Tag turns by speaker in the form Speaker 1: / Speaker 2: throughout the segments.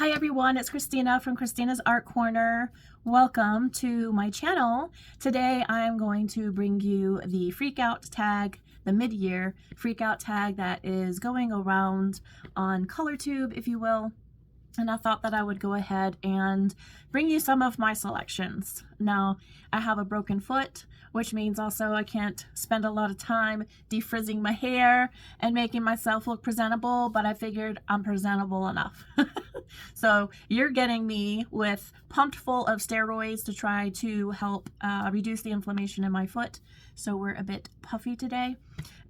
Speaker 1: Hi everyone, it's Christina from Christina's Art Corner. Welcome to my channel. Today I'm going to bring you the freak out tag, the mid-year freak out tag that is going around on ColorTube, if you will. And I thought that I would go ahead and bring you some of my selections. Now, I have a broken foot, which means also I can't spend a lot of time defrizzing my hair and making myself look presentable, but I figured I'm presentable enough. So you're getting me with pumped full of steroids to try to help reduce the inflammation in my foot. So we're a bit puffy today,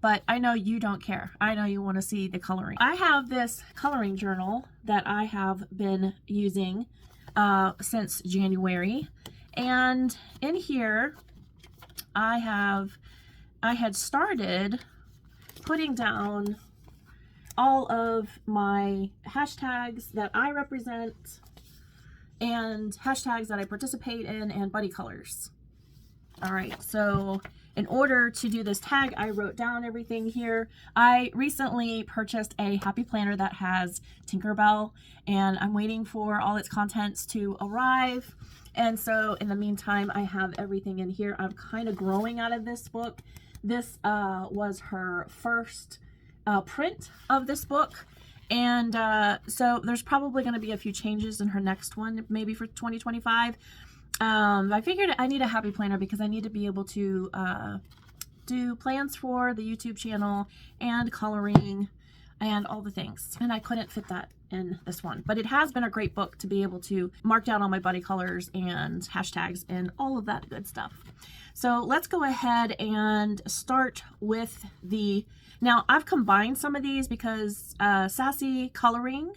Speaker 1: but I know you don't care. I know you want to see the coloring. I have this coloring journal that I have been using since January. And in here, I had started putting down all of my hashtags that I represent and hashtags that I participate in and buddy colors. All right, so in order to do this tag, I wrote down everything here. I recently purchased a happy planner that has Tinkerbell, and I'm waiting for all its contents to arrive. And so in the meantime, I have everything in here. I'm kind of growing out of this book. This was her first print of this book. And so there's probably going to be a few changes in her next one, maybe for 2025. I figured I need a happy planner because I need to be able to do plans for the YouTube channel and coloring and all the things. And I couldn't fit that in this one. But it has been a great book to be able to mark down all my buddy colors and hashtags and all of that good stuff. So let's go ahead and start with the... Now, I've combined some of these because Sassy Coloring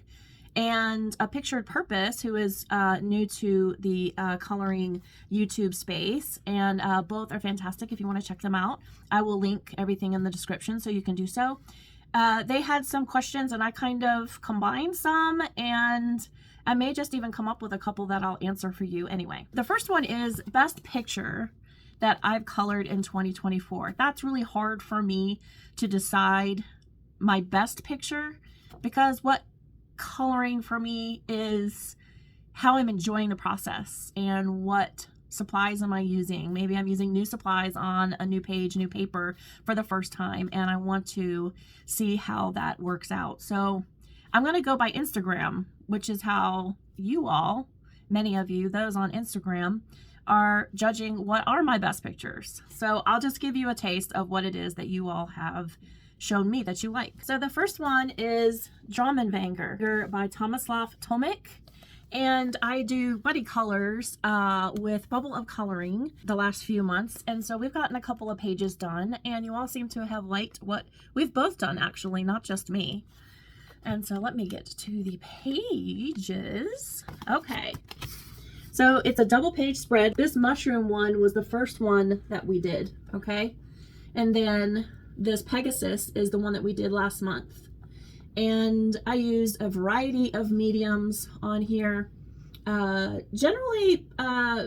Speaker 1: and A Pictured Purpose, who is new to the coloring YouTube space, and both are fantastic if you want to check them out. I will link everything in the description so you can do so. They had some questions and I kind of combined some, and I may just even come up with a couple that I'll answer for you anyway. The first one is best picture that I've colored in 2024. That's really hard for me to decide my best picture, because what coloring for me is how I'm enjoying the process and what supplies am I using. Maybe I'm using new supplies on a new page, new paper for the first time, and I want to see how that works out. So I'm going to go by Instagram, which is how you all, many of you, those on Instagram, are judging what are my best pictures. So I'll just give you a taste of what it is that you all have shown me that you like. So the first one is Dramenwanger by Tomislav Tomic. And I do buddy colors with Bubble of Coloring the last few months. And so we've gotten a couple of pages done, and you all seem to have liked what we've both done, actually, not just me. And so let me get to the pages. Okay. So it's a double page spread. This mushroom one was the first one that we did, okay? And then this Pegasus is the one that we did last month. And I used a variety of mediums on here. Generally,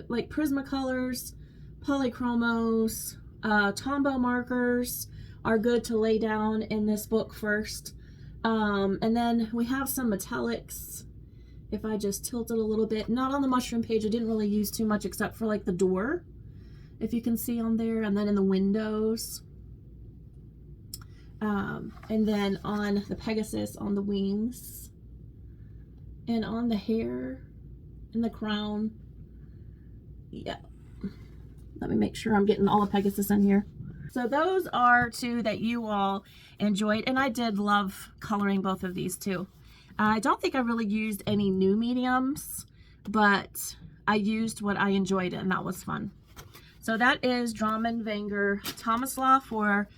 Speaker 1: like Prismacolors, Polychromos, Tombow markers are good to lay down in this book first. And then we have some metallics. If I just tilt it a little bit, not on the mushroom page, I didn't really use too much except for like the door, if you can see on there, and then in the windows. And then on the Pegasus, on the wings, and on the hair, and the crown. Yeah. Let me make sure I'm getting all the Pegasus in here. So those are two that you all enjoyed, and I did love coloring both of these too. I don't think I really used any new mediums, but I used what I enjoyed, and that was fun. So that is Dramenwanger Tomislav for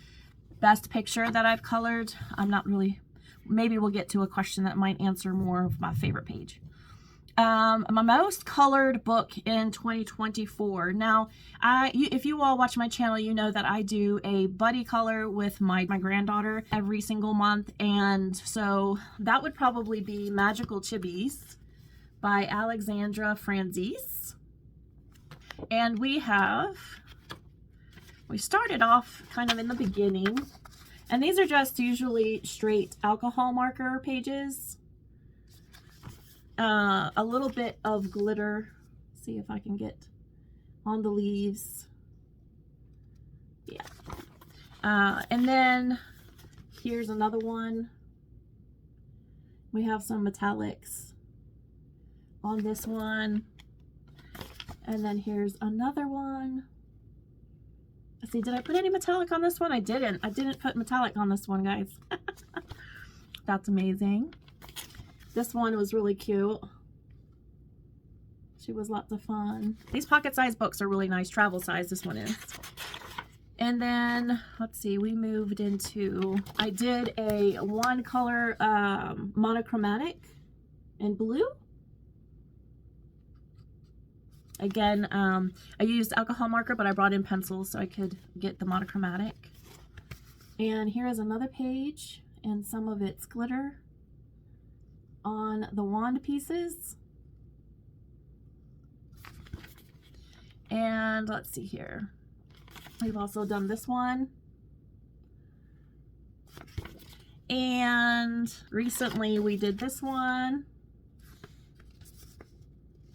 Speaker 1: best picture that I've colored. I'm not really, maybe we'll get to a question that might answer more of my favorite page. My most colored book in 2024. Now, if you all watch my channel, you know that I do a buddy color with my granddaughter every single month. And so that would probably be Magical Chibis by Alexandra Franzese. And we started off kind of in the beginning. And these are just usually straight alcohol marker pages. a little bit of glitter. See if I can get on the leaves. Yeah. And then here's another one. We have some metallics on this one. And then here's another one. Let's see, did I put any metallic on this one? I didn't. I didn't put metallic on this one, guys. That's amazing. This one was really cute. She was lots of fun. These pocket-sized books are really nice. Travel size, this one is. And then, let's see, we moved into, I did a one color monochromatic in blue. Again, I used alcohol marker, but I brought in pencils so I could get the monochromatic. And here is another page and some of its glitter on the wand pieces. And let's see here. We've also done this one. And recently we did this one.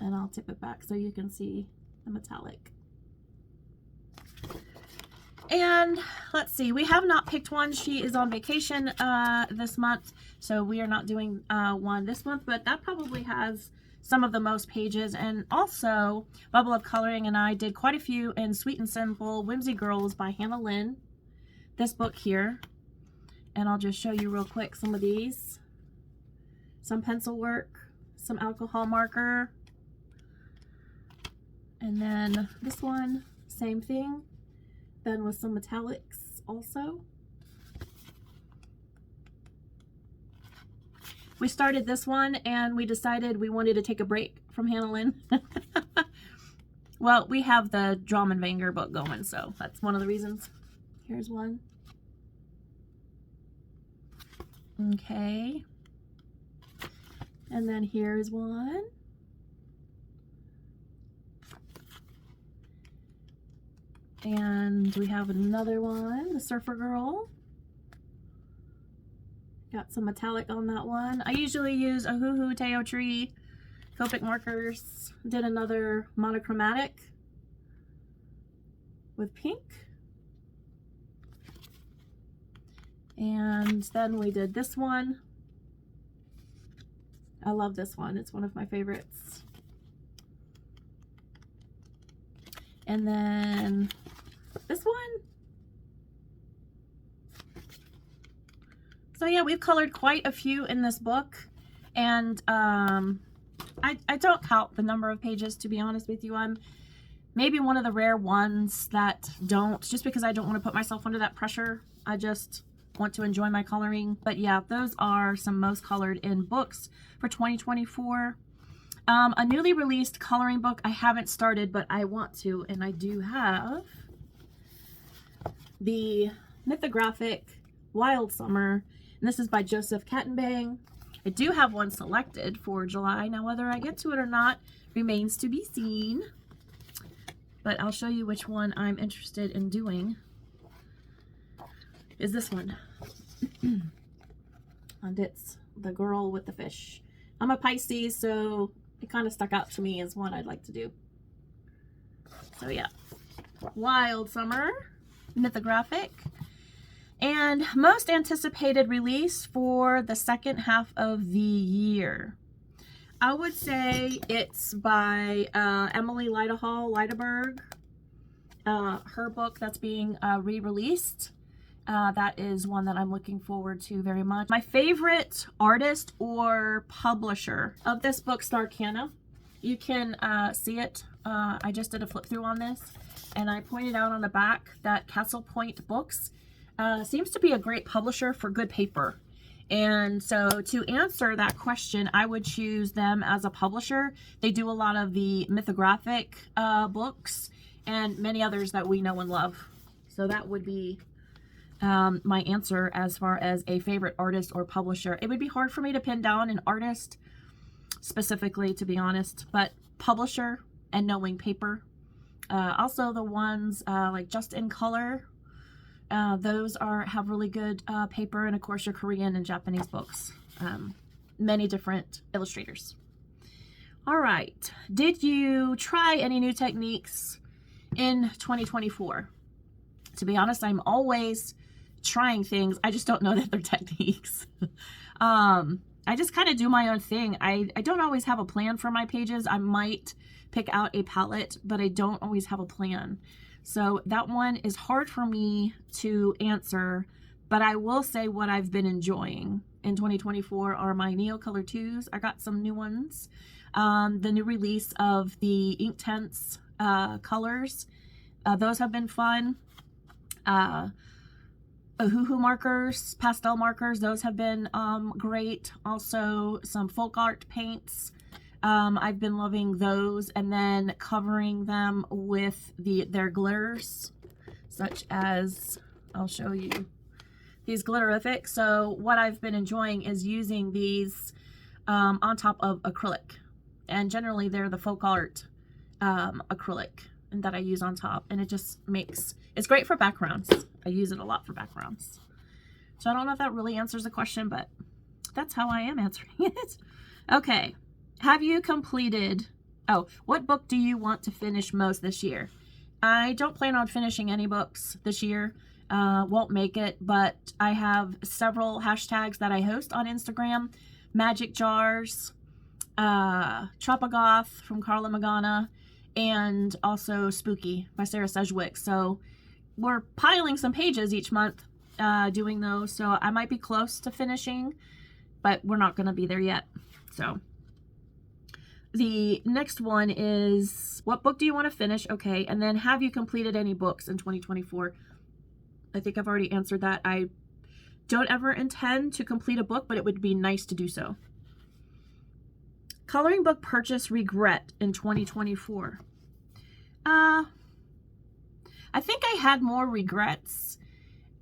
Speaker 1: And I'll tip it back so you can see the metallic. And let's see, we have not picked one. She is on vacation this month, so we are not doing one this month, but that probably has some of the most pages. And also, Bubble of Coloring and I did quite a few in Sweet and Simple Whimsy Girls by Hannah Lynn. This book here. And I'll just show you real quick some of these. Some pencil work, some alcohol marker. And then this one, same thing. Then with some metallics also. We started this one and we decided we wanted to take a break from Hannah Lynn. Well, we have the Drum and Vanger book going, so that's one of the reasons. Here's one. Okay. And then here's one. And we have another one, the Surfer Girl. Got some metallic on that one. I usually use a Hoo Hoo Teo Tree Copic markers. Did another monochromatic with pink. And then we did this one. I love this one. It's one of my favorites. And then this one. So yeah, we've colored quite a few in this book, and I don't count the number of pages, to be honest with you. I'm maybe one of the rare ones that don't, just because I don't want to put myself under that pressure. I just want to enjoy my coloring. But yeah, those are some most colored in books for 2024. A newly released coloring book I haven't started, but I want to, and I do have the Mythographic Wild Summer, and this is by Joseph Kattenbang. I do have one selected for July. Now, whether I get to it or not remains to be seen, but I'll show you which one I'm interested in doing. Is this one. And it's the girl with the fish. I'm a Pisces, so it kind of stuck out to me as one I'd like to do. So yeah, Wild Summer, Mythographic. And most anticipated release for the second half of the year. I would say it's by Emily Lydeberg. Her book that's being re-released. That is one that I'm looking forward to very much. My favorite artist or publisher of this book, Starcana. You can see it. I just did a flip through on this, and I pointed out on the back that Castle Point Books seems to be a great publisher for good paper. And so to answer that question, I would choose them as a publisher. They do a lot of the mythographic books and many others that we know and love. So that would be my answer as far as a favorite artist or publisher. It would be hard for me to pin down an artist specifically, to be honest, but publisher and knowing paper. Also the ones like Just in Color. Those have really good paper, and of course your Korean and Japanese books. Many different illustrators. All right. Did you try any new techniques in 2024? To be honest, I'm always trying things. I just don't know that they're techniques. I just kind of do my own thing. I don't always have a plan for my pages. I might pick out a palette, but I don't always have a plan. So that one is hard for me to answer, but I will say what I've been enjoying in 2024 are my Neocolor 2s. I got some new ones. The new release of the Inktense colors. Those have been fun. Hoo markers, pastel markers, those have been great. Also some folk art paints. I've been loving those, and then covering them with their glitters, such as, I'll show you, these glitterific. So what I've been enjoying is using these on top of acrylic, and generally they're the folk art acrylic that I use on top, and it just makes, it's great for backgrounds. I use it a lot for backgrounds. So I don't know if that really answers the question, but that's how I am answering it. Okay. Have you completed, what book do you want to finish most this year? I don't plan on finishing any books this year. Won't make it, but I have several hashtags that I host on Instagram. Magic Jars, Tropagoth from Carla Magana, and also Spooky by Sarah Sedgwick. So we're piling some pages each month doing those. So I might be close to finishing, but we're not going to be there yet. So the next one is, what book do you want to finish? Okay. And then, have you completed any books in 2024? I think I've already answered that. I don't ever intend to complete a book, but it would be nice to do so. Coloring book purchase regret in 2024. I think I had more regrets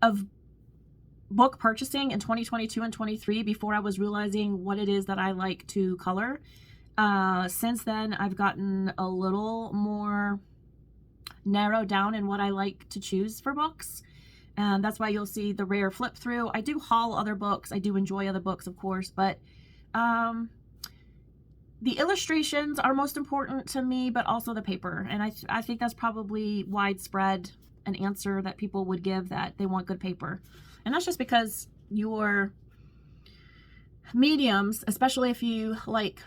Speaker 1: of book purchasing in 2022 and 23 before I was realizing what it is that I like to color. Since then, I've gotten a little more narrowed down in what I like to choose for books. And that's why you'll see the rare flip through. I do haul other books. I do enjoy other books, of course, but the illustrations are most important to me, but also the paper. And I think that's probably widespread, an answer that people would give, that they want good paper. And that's just because your mediums, especially if you like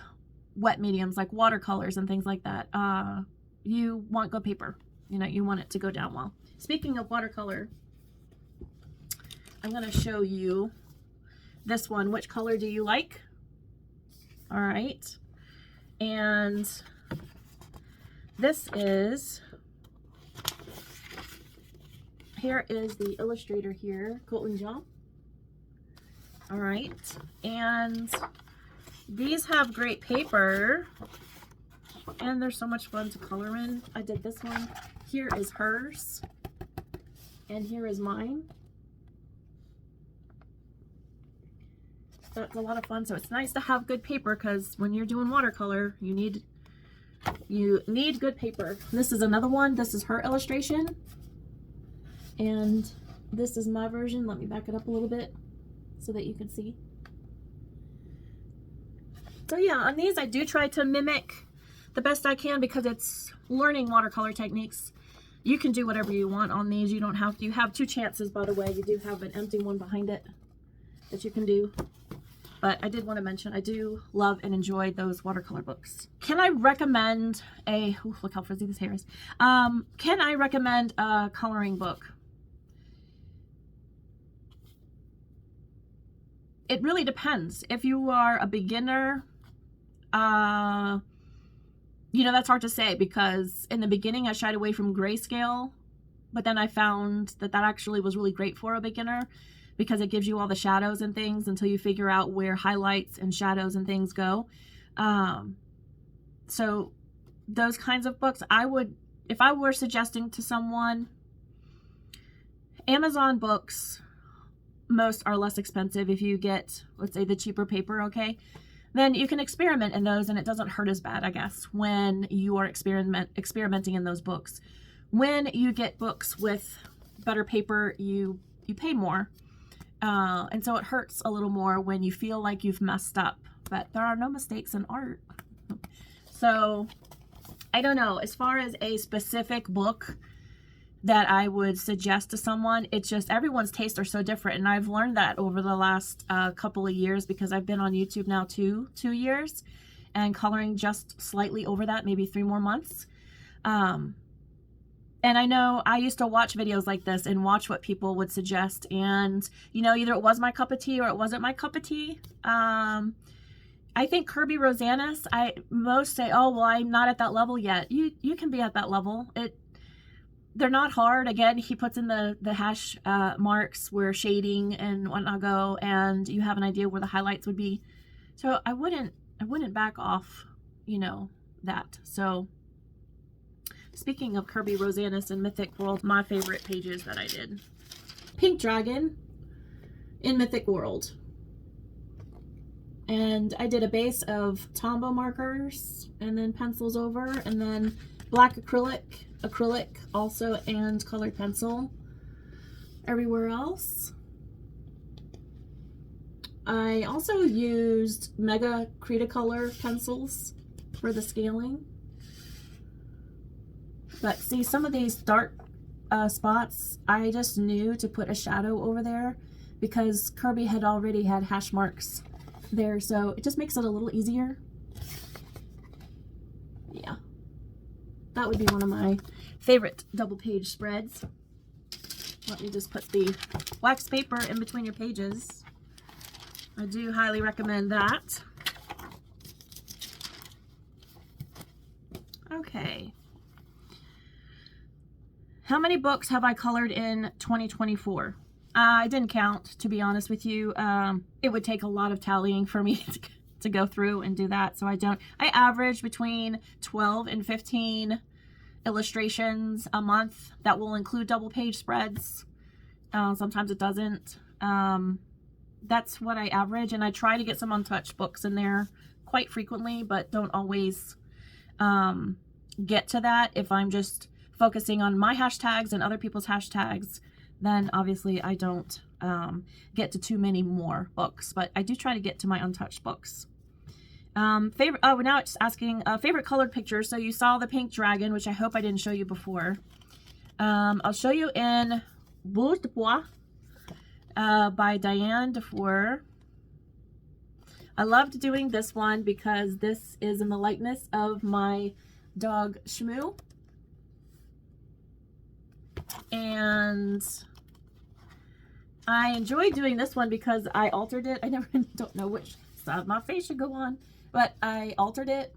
Speaker 1: wet mediums like watercolors and things like that, you want good paper. You know, you want it to go down well. Speaking of watercolor, I'm going to show you this one. Which color do you like? All right. And this is, here is the illustrator here, Colton Jean. All right. And these have great paper, and they're so much fun to color in. I did this one. Here is hers, and here is mine. So it's a lot of fun. So it's nice to have good paper, because when you're doing watercolor, you need good paper. This is another one. This is her illustration, and this is my version. Let me back it up a little bit so that you can see. So yeah, on these I do try to mimic the best I can, because it's learning watercolor techniques. You can do whatever you want on these. You don't have to. You have two chances, by the way. You do have an empty one behind it that you can do. But I did want to mention, I do love and enjoy those watercolor books. Can I recommend a, ooh, look how frizzy this hair is. Can I recommend a coloring book? It really depends. If you are a beginner, you know, that's hard to say, because in the beginning I shied away from grayscale, but then I found that that actually was really great for a beginner, because it gives you all the shadows and things until you figure out where highlights and shadows and things go. So those kinds of books, I would, if I were suggesting to someone, Amazon books, most are less expensive. If you get, let's say, the cheaper paper, okay, then you can experiment in those, and it doesn't hurt as bad, I guess, when you are experimenting in those books. When you get books with better paper, you pay more. And so it hurts a little more when you feel like you've messed up, but there are no mistakes in art. So I don't know, as far as a specific book that I would suggest to someone, it's just everyone's tastes are so different. And I've learned that over the last couple of years, because I've been on YouTube now two years and coloring just slightly over that, maybe 3 more months. And I know I used to watch videos like this and watch what people would suggest. And, you know, either it was my cup of tea or it wasn't my cup of tea. I think Kirby Rosanis, most say, oh, well, I'm not at that level yet. You can be at that level. They're not hard. Again, he puts in the hash marks where shading and whatnot go, and you have an idea where the highlights would be. So I wouldn't back off, you know, that. So speaking of Kirby Rosanis and Mythic World, my favorite pages that I did. Pink Dragon in Mythic World. And I did a base of Tombow markers and then pencils over, and then black acrylic also, and colored pencil everywhere else. I also used Mega Cretacolor pencils for the scaling. But see, some of these dark spots, I just knew to put a shadow over there because Kirby had already had hash marks there, so it just makes it a little easier. Yeah, that would be one of my favorite double page spreads. Let me just put the wax paper in between your pages. I do highly recommend that. Okay. How many books have I colored in 2024? I didn't count, to be honest with you. It would take a lot of tallying for me to go through and do that, so I don't. I average between 12 and 15 illustrations a month. That will include double page spreads. Sometimes it doesn't. That's what I average, and I try to get some untouched books in there quite frequently, but don't always get to that. If I'm just focusing on my hashtags and other people's hashtags, then obviously I don't get to too many more books, but I do try to get to my untouched books. Favorite, oh, now it's asking favorite colored pictures. So you saw the Pink Dragon, which I hope I didn't show you before. I'll show you in Boule de Bois by Diane Dufour. I loved doing this one because this is in the likeness of my dog Shmoo. And I enjoyed doing this one because I altered it. I don't know which side of my face should go on, but I altered it.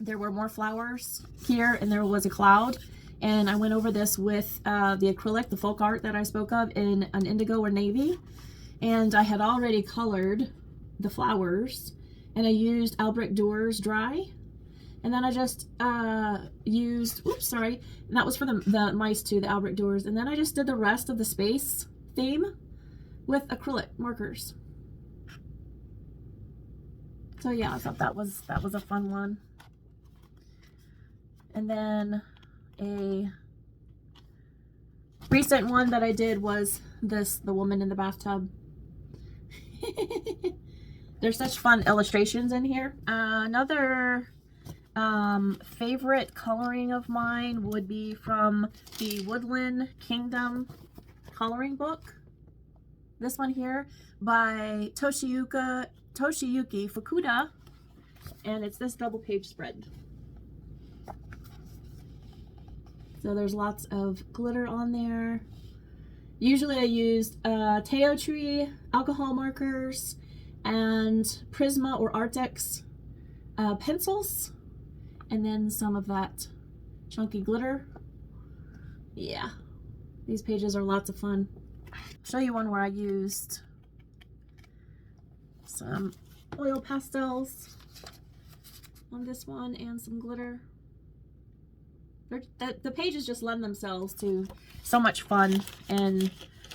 Speaker 1: There were more flowers here and there was a cloud, and I went over this with the acrylic, the folk art that I spoke of, in an indigo or navy, and I had already colored the flowers, and I used Albrecht Dürer dry. And then I just used, oops, sorry, and that was for the mice too, the Albrecht Dürer. And then I just did the rest of the space theme with acrylic markers. So yeah, I thought that was a fun one. And then a recent one that I did was this, the woman in the bathtub. There's such fun illustrations in here. Another favorite coloring of mine would be from the Woodland Kingdom coloring book. This one here by Toshiyuki Fukuda, and it's this double page spread. So there's lots of glitter on there. Usually I used Teo Tree alcohol markers and Prisma or Artex pencils, and then some of that chunky glitter. Yeah, these pages are lots of fun. I'll show you one where I used some oil pastels on this one and some glitter. The pages just lend themselves to so much fun, and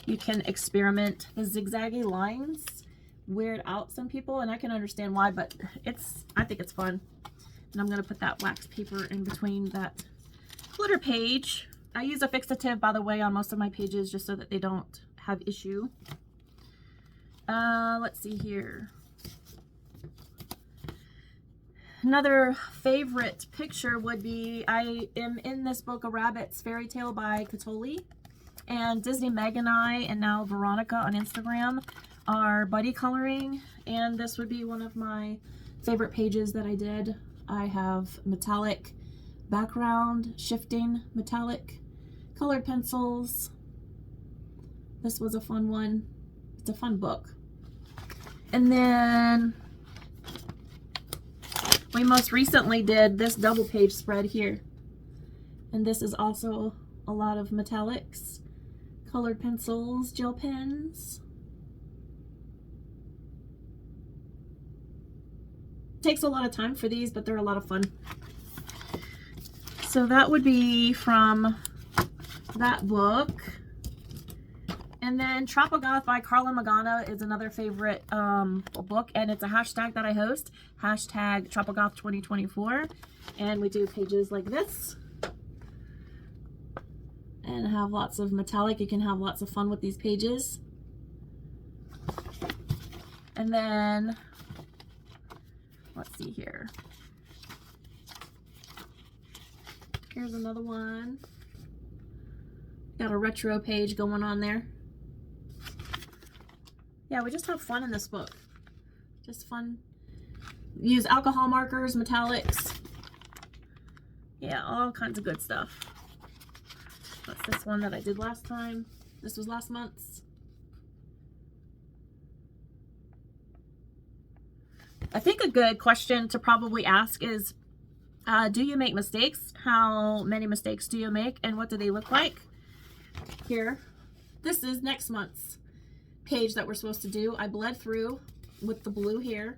Speaker 1: you can experiment. The zigzaggy lines weird out some people, and I can understand why, but I think it's fun. And I'm going to put that wax paper in between that glitter page. I use a fixative, by the way, on most of my pages just so that they don't have issue. Let's see here. Another favorite picture would be, I am in this book, A Rabbit's Fairy Tale by Catoli. And Disney Meg and I, and now Veronica on Instagram, are buddy coloring. And this would be one of my favorite pages that I did. I have metallic background, shifting metallic, colored pencils. This was a fun one. It's a fun book. And then we most recently did this double page spread here. And this is also a lot of metallics, colored pencils, gel pens. Takes a lot of time for these, but they're a lot of fun. So that would be from that book. And then Tropogoth by Carla Magana is another favorite book, and it's a hashtag that I host, hashtag Tropogoth 2024. And we do pages like this and have lots of metallic. You can have lots of fun with these pages. And then let's see here. Here's another one. Got a retro page going on there. Yeah, we just have fun in this book. Just fun. Use alcohol markers, metallics. Yeah, all kinds of good stuff. That's this one that I did last time. This was last month's. I think a good question to probably ask is, do you make mistakes? How many mistakes do you make? And what do they look like? Here. This is next month's page that we're supposed to do. I bled through with the blue here.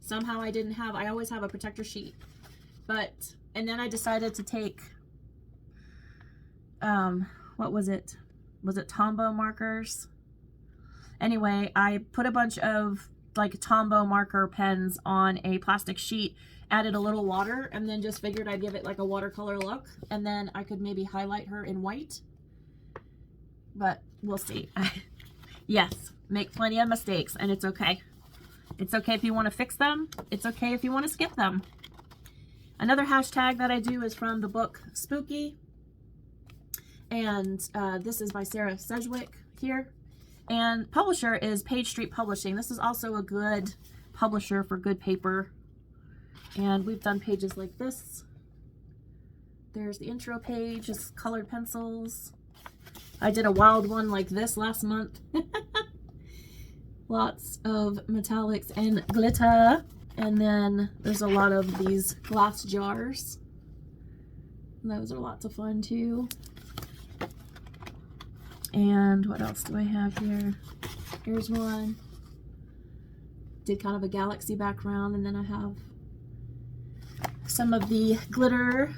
Speaker 1: Somehow I didn't have, I always have a protector sheet. And then I decided to take, what was it? Was it Tombow markers? Anyway, I put a bunch of like Tombow marker pens on a plastic sheet, added a little water, and then just figured I'd give it like a watercolor look, and then I could maybe highlight her in white. But we'll see. Yes, make plenty of mistakes, and it's okay. It's okay if you want to fix them. It's okay if you want to skip them. Another hashtag that I do is from the book Spooky. And this is by Sarah Sedgwick here. And publisher is Page Street Publishing. This is also a good publisher for good paper. And we've done pages like this. There's the intro page, just colored pencils. I did a wild one like this last month. Lots of metallics and glitter. And then there's a lot of these glass jars. And those are lots of fun too. And what else do I have here? Here's one. Did kind of a galaxy background, and then I have some of the glitter.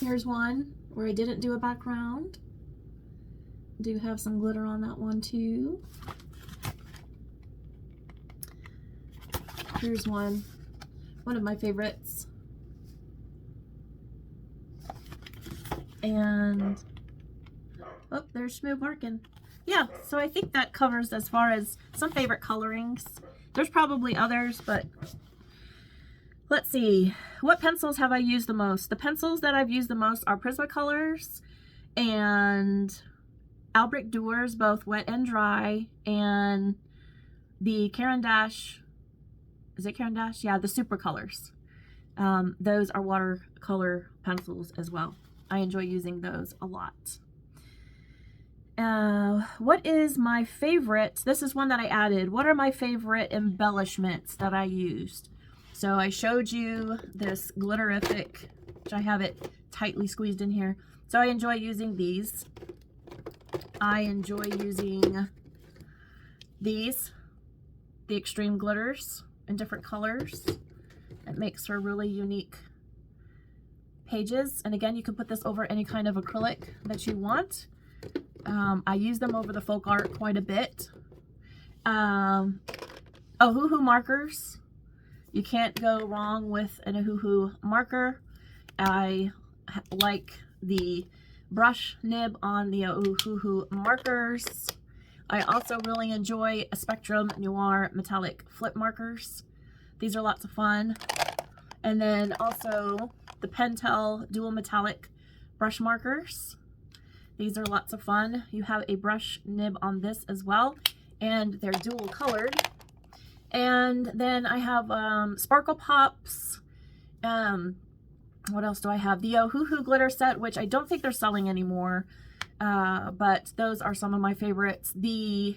Speaker 1: Here's one where I didn't do a background. Do have some glitter on that one too. Here's one of my favorites. And oh, there's Shmoo barking. Yeah, so I think that covers as far as some favorite colorings. There's probably others, but let's see. What pencils have I used the most? The pencils that I've used the most are Prismacolors and Albrecht Dürer, both wet and dry, and the Caran d'Ache. Is it Caran d'Ache? Yeah, the Super Colors. Those are watercolor pencils as well. I enjoy using those a lot. What is my favorite? This is one that I added. What are my favorite embellishments that I used? So I showed you this glitterific, which I have it tightly squeezed in here. So I enjoy using these. I enjoy using these, the extreme glitters in different colors. It makes for really unique pages. And again, you can put this over any kind of acrylic that you want. I use them over the folk art quite a bit. Ohuhu markers. You can't go wrong with an Ohuhu marker. I like the brush nib on the Ohuhu markers. I also really enjoy a Spectrum Noir metallic flip markers. These are lots of fun. And then also the Pentel dual metallic brush markers. These are lots of fun. You have a brush nib on this as well, and they're dual colored. And then I have Sparkle Pops. What else do I have? The Ohuhu glitter set, which I don't think they're selling anymore, but those are some of my favorites. The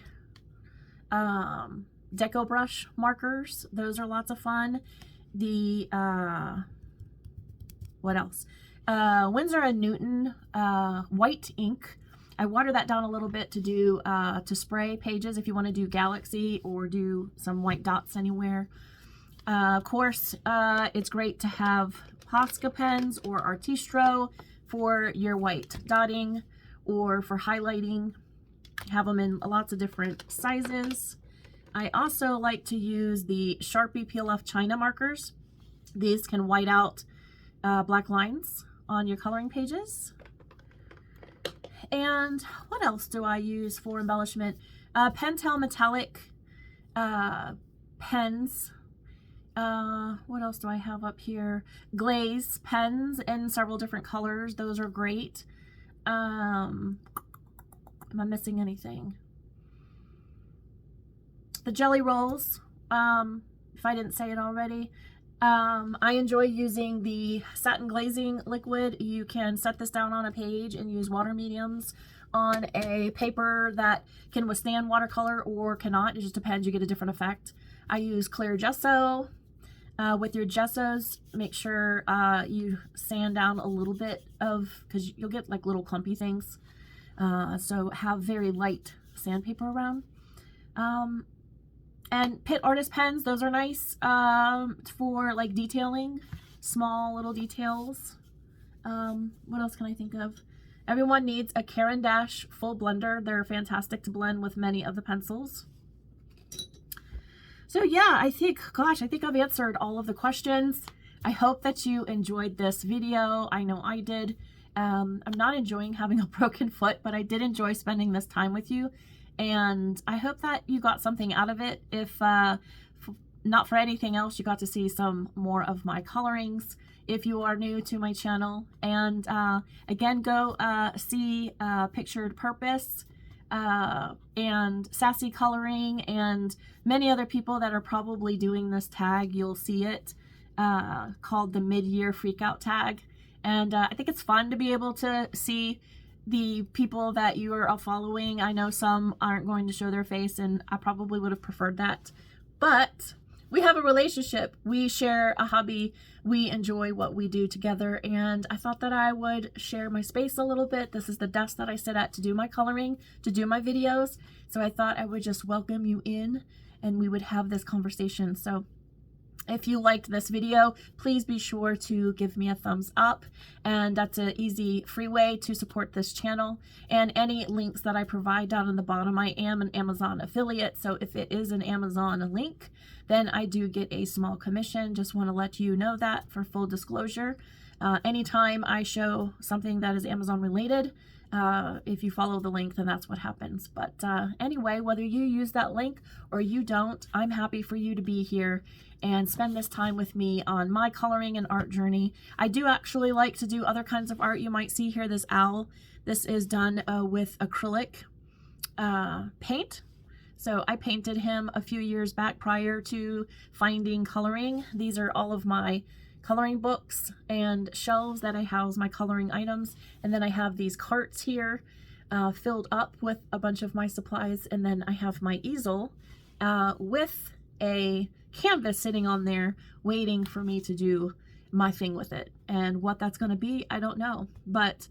Speaker 1: Deco brush markers, those are lots of fun. The what else? Winsor & Newton white ink. I water that down a little bit to do to spray pages if you want to do galaxy or do some white dots anywhere. Of course, it's great to have Posca pens or Artistro for your white dotting or for highlighting. Have them in lots of different sizes. I also like to use the Sharpie Peel Off China markers. These can white out black lines on your coloring pages. And what else do I use for embellishment? Pentel metallic pens. What else do I have up here? Glaze pens in several different colors. Those are great. Am I missing anything? The jelly rolls, if I didn't say it already. I enjoy using the satin glazing liquid. You can set this down on a page and use water mediums on a paper that can withstand watercolor or cannot. It just depends. You get a different effect. I use clear gesso. With your gessos, make sure you sand down a little bit because you'll get like little clumpy things. So have very light sandpaper around. And Pitt Artist pens, those are nice for like detailing, small little details. What else can I think of? Everyone needs a Caran d'Ache full blender. They're fantastic to blend with many of the pencils. So yeah, I think I've answered all of the questions. I hope that you enjoyed this video. I know I did. I'm not enjoying having a broken foot, but I did enjoy spending this time with you. And I hope that you got something out of it. If not for anything else, you got to see some more of my colorings if you are new to my channel. And again, go see Pictured Purpose and Sassy Coloring and many other people that are probably doing this tag. You'll see it called the Mid-Year Freakout tag. And I think it's fun to be able to see the people that you are following. I know some aren't going to show their face, and I probably would have preferred that. But we have a relationship. We share a hobby. We enjoy what we do together, and I thought that I would share my space a little bit. This is the desk that I sit at to do my coloring, to do my videos. So I thought I would just welcome you in, and we would have this conversation. So if you liked this video, please be sure to give me a thumbs up, and that's an easy, free way to support this channel. And any links that I provide down in the bottom, I am an Amazon affiliate, so if it is an Amazon link, then I do get a small commission. Just want to let you know that for full disclosure. Anytime I show something that is Amazon related, if you follow the link, then that's what happens. But anyway, whether you use that link or you don't, I'm happy for you to be here and spend this time with me on my coloring and art journey. I do actually like to do other kinds of art. You might see here this owl. This is done with acrylic paint. So I painted him a few years back prior to finding coloring. These are all of my coloring books and shelves that I house my coloring items. And then I have these carts here filled up with a bunch of my supplies. And then I have my easel with a canvas sitting on there waiting for me to do my thing with it. And what that's going to be, I don't know. But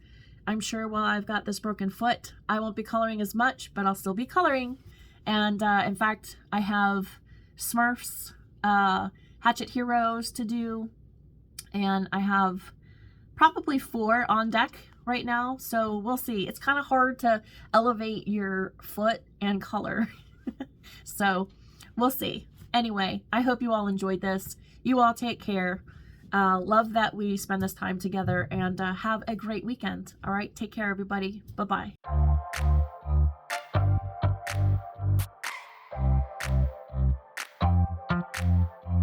Speaker 1: I'm sure while I've got this broken foot, I won't be coloring as much, but I'll still be coloring. And in fact, I have Smurfs, Hatchet Heroes to do. And I have probably 4 on deck right now. So we'll see. It's kind of hard to elevate your foot and color. So we'll see. Anyway, I hope you all enjoyed this. You all take care. Love that we spend this time together, and have a great weekend. All right. Take care, everybody. Bye-bye.